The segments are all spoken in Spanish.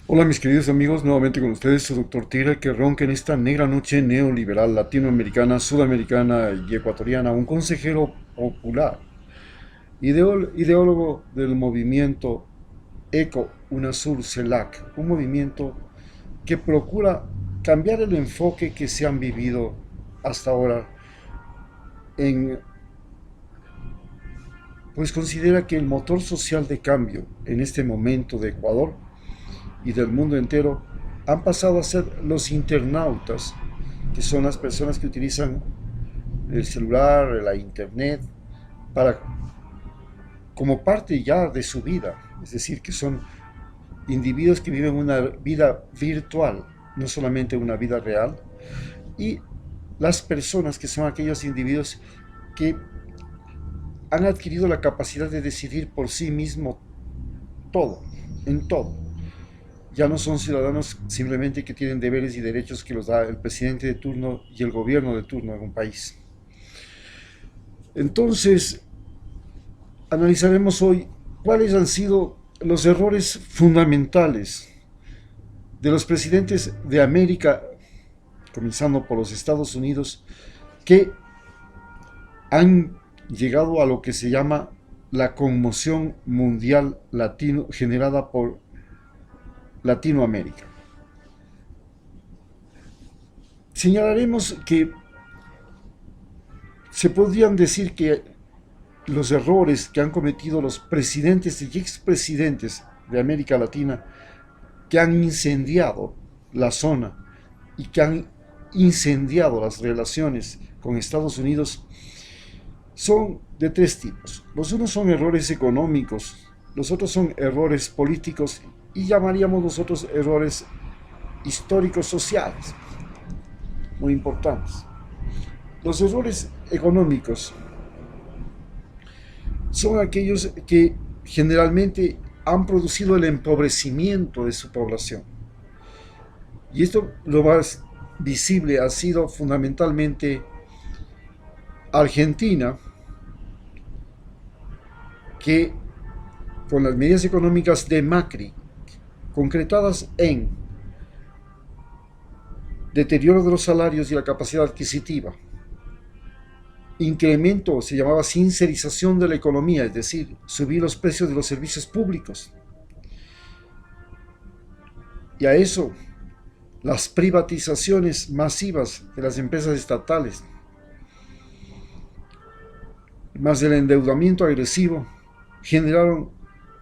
Hola mis queridos amigos, nuevamente con ustedes su doctor Tigre que ronca en esta negra noche neoliberal latinoamericana, sudamericana y ecuatoriana, un consejero popular, ideólogo del movimiento ECO UNASUR CELAC, un movimiento que procura cambiar el enfoque que se han vivido hasta ahora en, pues considera que el motor social de cambio en este momento de Ecuador y del mundo entero han pasado a ser los internautas, que son las personas que utilizan el celular, la internet, para, como parte ya de su vida. Es decir, que son individuos que viven una vida virtual, no solamente una vida real. Y las personas que son aquellos individuos que han adquirido la capacidad de decidir por sí mismo todo, en todo. Ya no son ciudadanos simplemente que tienen deberes y derechos que los da el presidente de turno y el gobierno de turno en un país. Entonces, analizaremos hoy cuáles han sido los errores fundamentales de los presidentes de América, comenzando por los Estados Unidos, que han llegado a lo que se llama la conmoción mundial latino generada por Latinoamérica. Señalaremos que se podrían decir que los errores que han cometido los presidentes y expresidentes de América Latina, que han incendiado la zona y que han incendiado las relaciones con Estados Unidos, son de tres tipos. Los unos son errores económicos, los otros son errores políticos y llamaríamos nosotros errores históricos sociales, muy importantes. Los errores económicos son aquellos que generalmente han producido el empobrecimiento de su población. Y esto lo más visible ha sido fundamentalmente Argentina, que con las medidas económicas de Macri, concretadas en deterioro de los salarios y la capacidad adquisitiva, incremento, se llamaba sincerización de la economía, es decir, subir los precios de los servicios públicos, y a eso las privatizaciones masivas de las empresas estatales, más el endeudamiento agresivo, generaron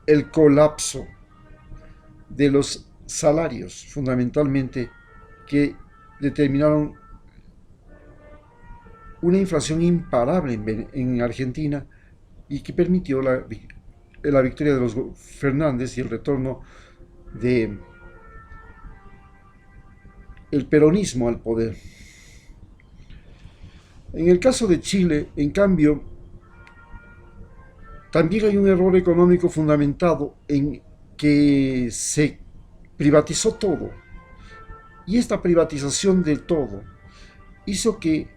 el colapso de los salarios, fundamentalmente, que determinaron una inflación imparable en Argentina y que permitió la victoria de los Fernández y el retorno de el peronismo al poder. En el caso de Chile, en cambio, también hay un error económico fundamentado en que se privatizó todo. Y esta privatización de todo hizo que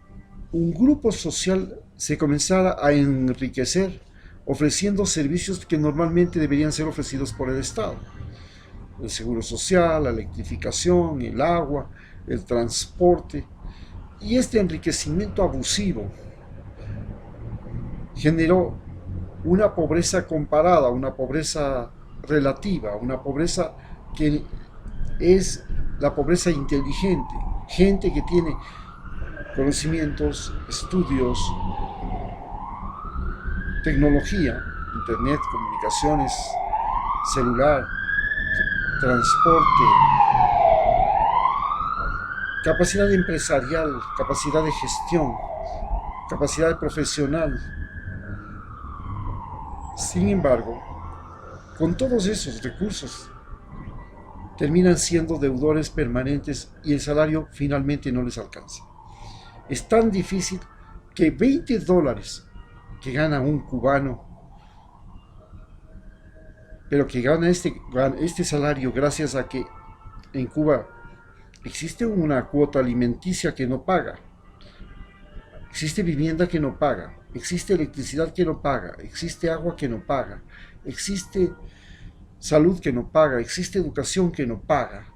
un grupo social se comenzara a enriquecer ofreciendo servicios que normalmente deberían ser ofrecidos por el Estado. El seguro social, la electrificación, el agua, el transporte. Y este enriquecimiento abusivo generó una pobreza comparada, una pobreza relativa, una pobreza que es la pobreza inteligente, gente que tiene conocimientos, estudios, tecnología, internet, comunicaciones, celular, transporte, capacidad empresarial, capacidad de gestión, capacidad profesional. Sin embargo, con todos esos recursos, terminan siendo deudores permanentes y el salario finalmente no les alcanza. Es tan difícil que $20 que gana un cubano, pero que gana este salario gracias a que en Cuba existe una cuota alimenticia que no paga, existe vivienda que no paga, existe electricidad que no paga, existe agua que no paga, existe salud que no paga, existe educación que no paga.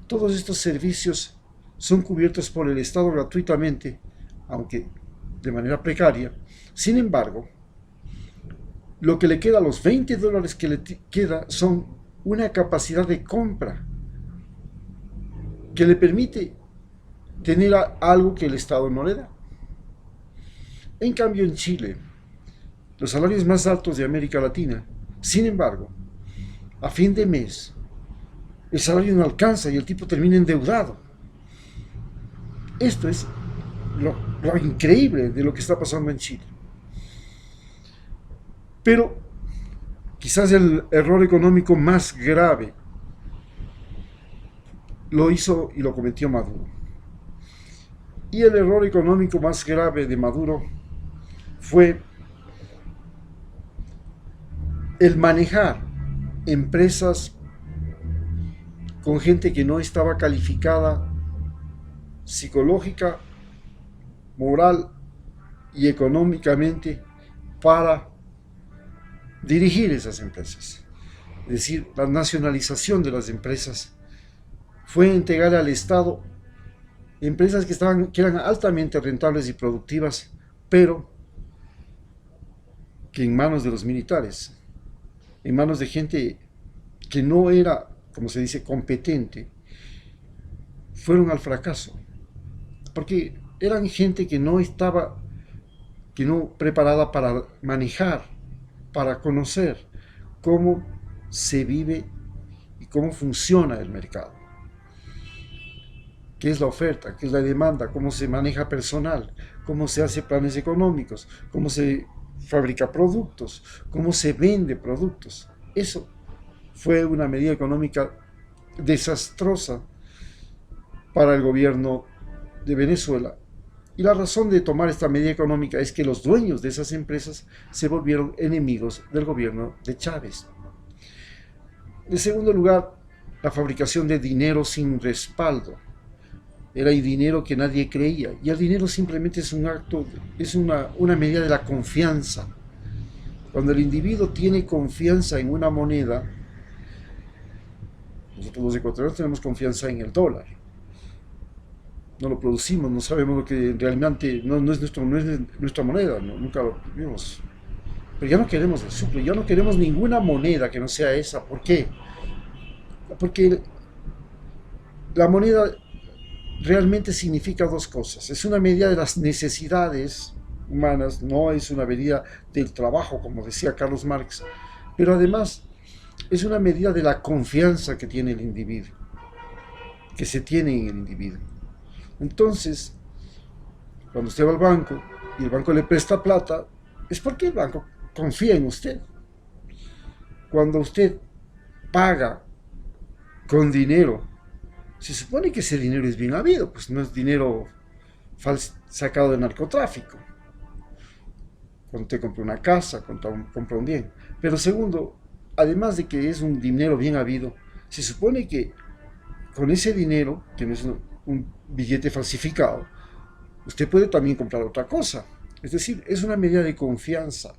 Todos estos servicios son cubiertos por el Estado gratuitamente, aunque de manera precaria. Sin embargo, lo que le queda a los $20 que le queda son una capacidad de compra que le permite tener algo que el Estado no le da. En cambio, en Chile, los salarios más altos de América Latina, sin embargo, a fin de mes, el salario no alcanza y el tipo termina endeudado. Esto es lo increíble de lo que está pasando en Chile. Pero quizás el error económico más grave lo hizo y lo cometió Maduro. Y el error económico más grave de Maduro fue el manejar empresas con gente que no estaba calificada psicológica, moral y económicamente para dirigir esas empresas. Es decir, la nacionalización de las empresas fue entregar al Estado empresas que eran altamente rentables y productivas, pero que en manos de los militares, en manos de gente que no era, como se dice, competente, fueron al fracaso. Porque eran gente que no estaba preparada para manejar, para conocer cómo se vive y cómo funciona el mercado. ¿Qué es la oferta? ¿Qué es la demanda? ¿Cómo se maneja personal? ¿Cómo se hace planes económicos? ¿Cómo se fabrica productos? ¿Cómo se vende productos? Eso fue una medida económica desastrosa para el gobierno de Venezuela. Y la razón de tomar esta medida económica es que los dueños de esas empresas se volvieron enemigos del gobierno de Chávez. En segundo lugar, la fabricación de dinero sin respaldo. Era el dinero que nadie creía. Y el dinero simplemente es un acto, es una medida de la confianza. Cuando el individuo tiene confianza en una moneda, nosotros los ecuatorianos tenemos confianza en el dólar. No lo producimos, no sabemos lo que realmente no es nuestra moneda, nunca lo vimos. Pero ya no queremos el sucre, ya no queremos ninguna moneda que no sea esa. ¿Por qué? Porque la moneda realmente significa dos cosas. Es una medida de las necesidades humanas, no es una medida del trabajo, como decía Carlos Marx, pero además es una medida de la confianza que tiene el individuo, que se tiene en el individuo. Entonces, cuando usted va al banco y el banco le presta plata, es porque el banco confía en usted. Cuando usted paga con dinero, se supone que ese dinero es bien habido, pues no es dinero sacado de narcotráfico. Cuando usted compra una casa, compra un bien. Pero segundo, además de que es un dinero bien habido, se supone que con ese dinero, que no es un billete falsificado, usted puede también comprar otra cosa. Es decir, es una medida de confianza.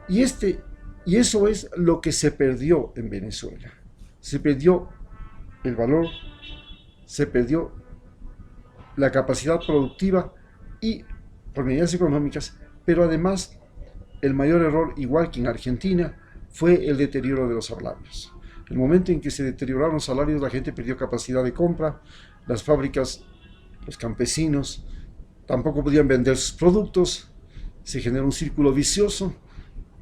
Y eso es lo que se perdió en Venezuela. Se perdió el valor, se perdió la capacidad productiva y por medidas económicas, pero además el mayor error, igual que en Argentina, fue el deterioro de los salarios. El momento en que se deterioraron los salarios, la gente perdió capacidad de compra, las fábricas, los campesinos tampoco podían vender sus productos, se generó un círculo vicioso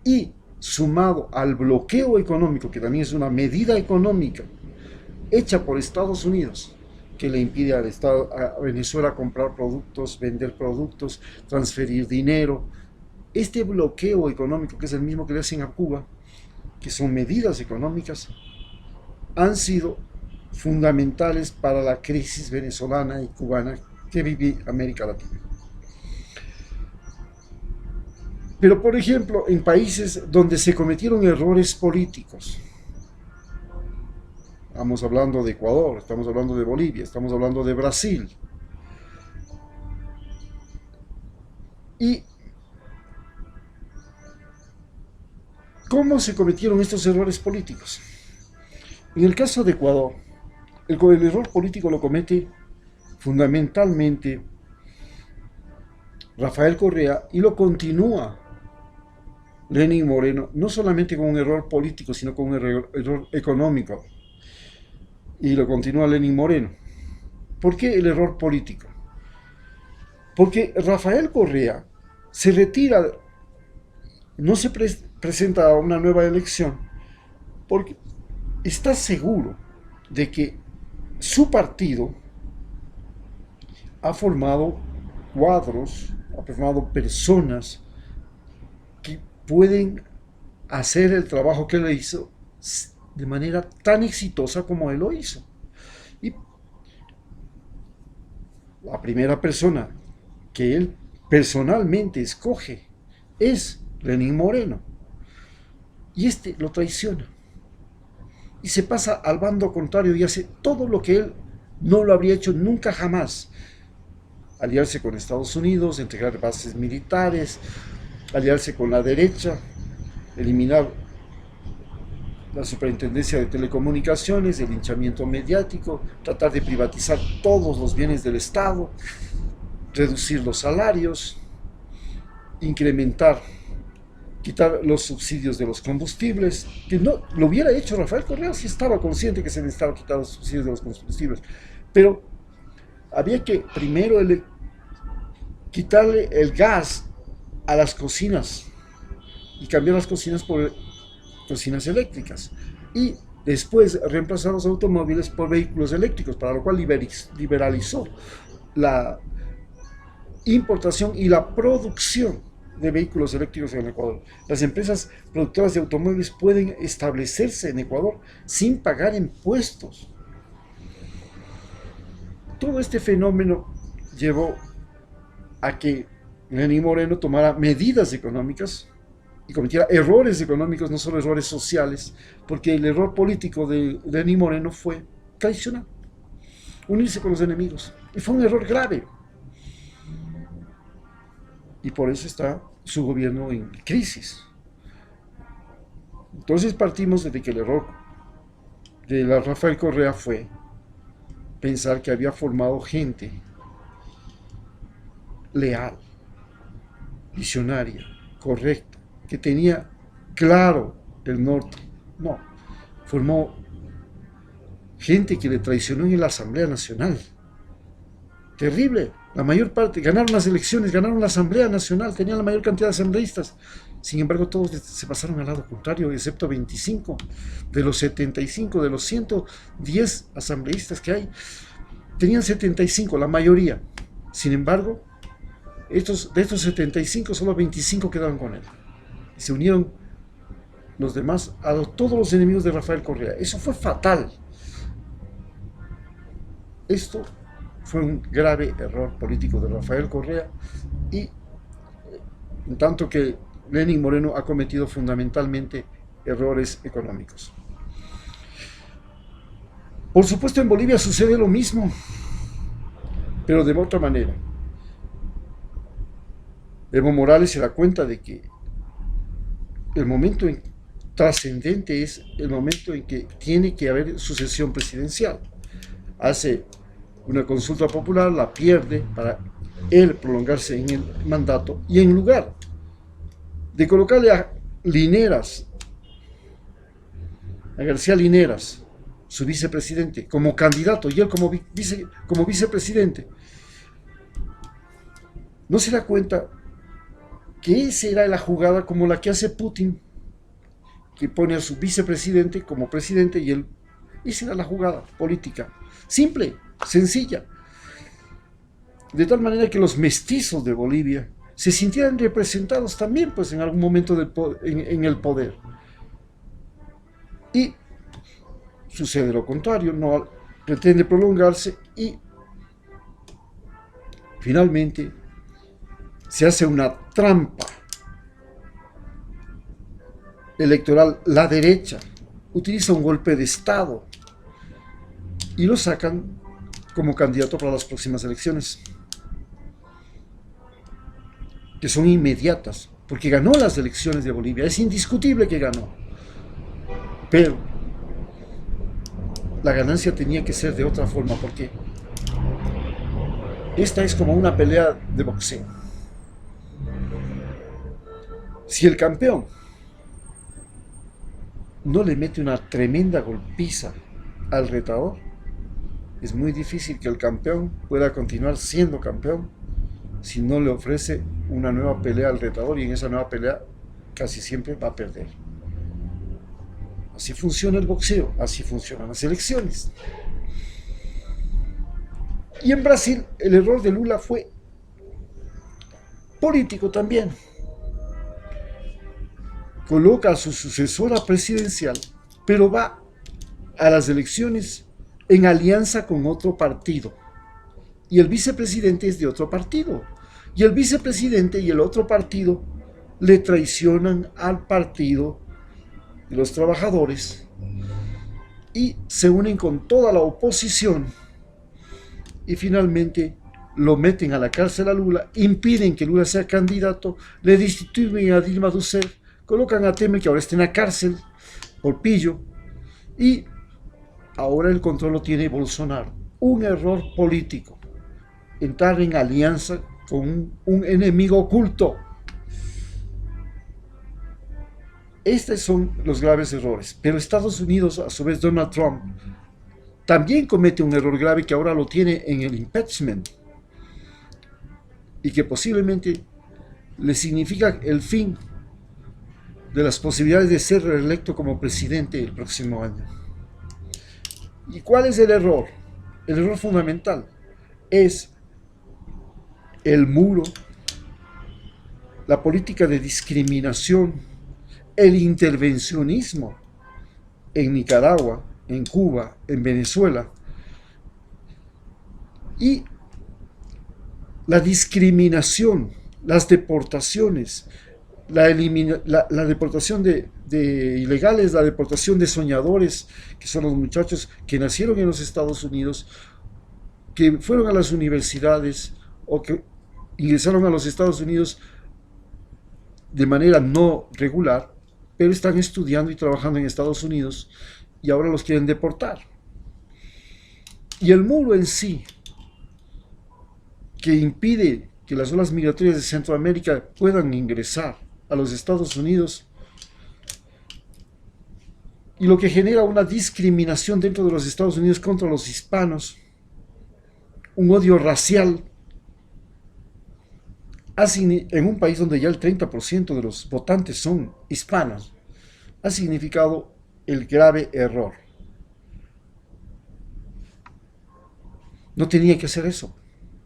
y sumado al bloqueo económico, que también es una medida económica hecha por Estados Unidos, que le impide a Venezuela comprar productos, vender productos, transferir dinero. Este bloqueo económico, que es el mismo que le hacen a Cuba, que son medidas económicas, han sido fundamentales para la crisis venezolana y cubana que vive América Latina. Pero, por ejemplo, en países donde se cometieron errores políticos, estamos hablando de Ecuador, estamos hablando de Bolivia, estamos hablando de Brasil, y ¿Cómo se cometieron estos errores políticos? En el caso de Ecuador, el error político lo comete fundamentalmente Rafael Correa y lo continúa Lenín Moreno, no solamente con un error político, sino con un error económico. Y lo continúa Lenín Moreno. ¿Por qué el error político? Porque Rafael Correa se retira, no se presenta a una nueva elección, porque está seguro de que su partido ha formado cuadros, ha formado personas que pueden hacer el trabajo que él hizo de manera tan exitosa como él lo hizo. Y la primera persona que él personalmente escoge es Lenín Moreno. Y este lo traiciona. Y se pasa al bando contrario y hace todo lo que él no lo habría hecho nunca jamás. Aliarse con Estados Unidos, entregar bases militares, aliarse con la derecha, eliminar la superintendencia de telecomunicaciones, el linchamiento mediático, tratar de privatizar todos los bienes del Estado, reducir los salarios, incrementar, quitar los subsidios de los combustibles, que no lo hubiera hecho Rafael Correa si estaba consciente que se necesitaba quitar los subsidios de los combustibles, pero había que primero quitarle el gas a las cocinas y cambiar las cocinas por cocinas eléctricas y después reemplazar los automóviles por vehículos eléctricos, para lo cual liberalizó la importación y la producción de vehículos eléctricos en Ecuador. Las empresas productoras de automóviles pueden establecerse en Ecuador sin pagar impuestos. Todo este fenómeno llevó a que Lenín Moreno tomara medidas económicas y cometiera errores económicos, no solo errores sociales, porque el error político de Lenín Moreno fue traicionar, unirse con los enemigos, y fue un error grave. Y por eso está su gobierno en crisis. Entonces partimos de que el error de Rafael Correa fue pensar que había formado gente leal, visionaria, correcta, que tenía claro el norte. No, formó gente que le traicionó en la Asamblea Nacional. Terrible. La mayor parte, ganaron las elecciones, ganaron la Asamblea Nacional, tenían la mayor cantidad de asambleístas. Sin embargo, todos se pasaron al lado contrario, excepto 25 de los 75, de los 110 asambleístas que hay. Tenían 75, la mayoría. Sin embargo, de estos 75, solo 25 quedaron con él. Y se unieron los demás a todos los enemigos de Rafael Correa. Eso fue fatal. Esto fue un grave error político de Rafael Correa, y en tanto que Lenín Moreno ha cometido fundamentalmente errores económicos. Por supuesto, en Bolivia sucede lo mismo, pero de otra manera. Evo Morales se da cuenta de que el momento trascendente es el momento en que tiene que haber sucesión presidencial. Hace una consulta popular, la pierde para él prolongarse en el mandato, y en lugar de colocarle a Lineras, a García Lineras, su vicepresidente, como candidato y él como vicepresidente, no se da cuenta que esa era la jugada como la que hace Putin, que pone a su vicepresidente como presidente y él. Esa era la jugada política, simple, sencilla, de tal manera que los mestizos de Bolivia se sintieran representados también, pues, en algún momento en el poder. Y sucede lo contrario, no pretende prolongarse y finalmente se hace una trampa electoral. La derecha utiliza un golpe de Estado y lo sacan como candidato para las próximas elecciones, que son inmediatas. porque ganó las elecciones de Bolivia, es indiscutible que ganó, pero la ganancia tenía que ser de otra forma, porque esta es como una pelea de boxeo. Si el campeón no le mete una tremenda golpiza al retador, es muy difícil que el campeón pueda continuar siendo campeón si no le ofrece una nueva pelea al retador, y en esa nueva pelea casi siempre va a perder. Así funciona el boxeo, así funcionan las elecciones. Y en Brasil el error de Lula fue político también. Coloca a su sucesora presidencial, pero va a las elecciones en alianza con otro partido. Y el vicepresidente es de otro partido. Y el vicepresidente y el otro partido le traicionan al partido de los trabajadores y se unen con toda la oposición y finalmente lo meten a la cárcel a Lula, impiden que Lula sea candidato, le destituyen a Dilma Rousseff, colocan a Temer, que ahora está en la cárcel por pillo, y ahora el control lo tiene Bolsonaro. Un error político, entrar en alianza con un enemigo oculto. Estos son los graves errores. Pero Estados Unidos, a su vez Donald Trump, también comete un error grave que ahora lo tiene en el impeachment y que posiblemente le significa el fin de las posibilidades de ser reelecto como presidente el próximo año. ¿Y cuál es el error? El error fundamental es el muro, la política de discriminación, el intervencionismo en Nicaragua, en Cuba, en Venezuela, y la discriminación, las deportaciones, la deportación de ilegales, la deportación de soñadores, que son los muchachos que nacieron en los Estados Unidos, que fueron a las universidades o que ingresaron a los Estados Unidos de manera no regular, pero están estudiando y trabajando en Estados Unidos y ahora los quieren deportar. Y el muro en sí, que impide que las olas migratorias de Centroamérica puedan ingresar a los Estados Unidos, y lo que genera una discriminación dentro de los Estados Unidos contra los hispanos, un odio racial, en un país donde ya el 30% de los votantes son hispanos, ha significado el grave error. No tenía que hacer eso.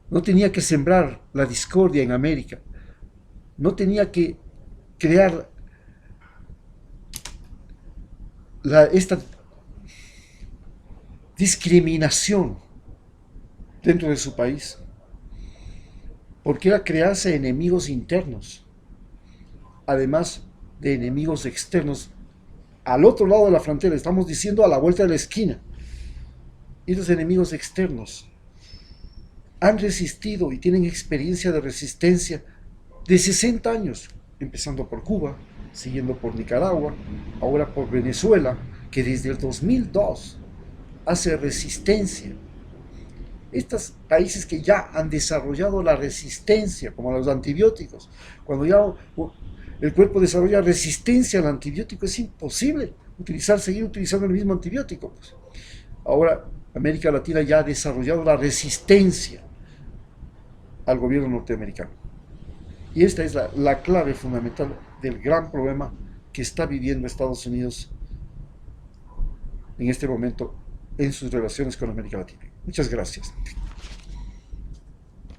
No tenía que sembrar la discordia en América. No tenía que crear esta discriminación dentro de su país. Porque era crearse enemigos internos, además de enemigos externos al otro lado de la frontera. Estamos diciendo a la vuelta de la esquina. Y estos enemigos externos han resistido y tienen experiencia de resistencia de 60 años, empezando por Cuba, siguiendo por Nicaragua, ahora por Venezuela, que desde el 2002 hace resistencia. Estos países que ya han desarrollado la resistencia, como los antibióticos, cuando ya el cuerpo desarrolla resistencia al antibiótico, es imposible seguir utilizando el mismo antibiótico. Pues. Ahora, América Latina ya ha desarrollado la resistencia al gobierno norteamericano. Y esta es la clave fundamental del gran problema que está viviendo Estados Unidos en este momento en sus relaciones con América Latina. Muchas gracias.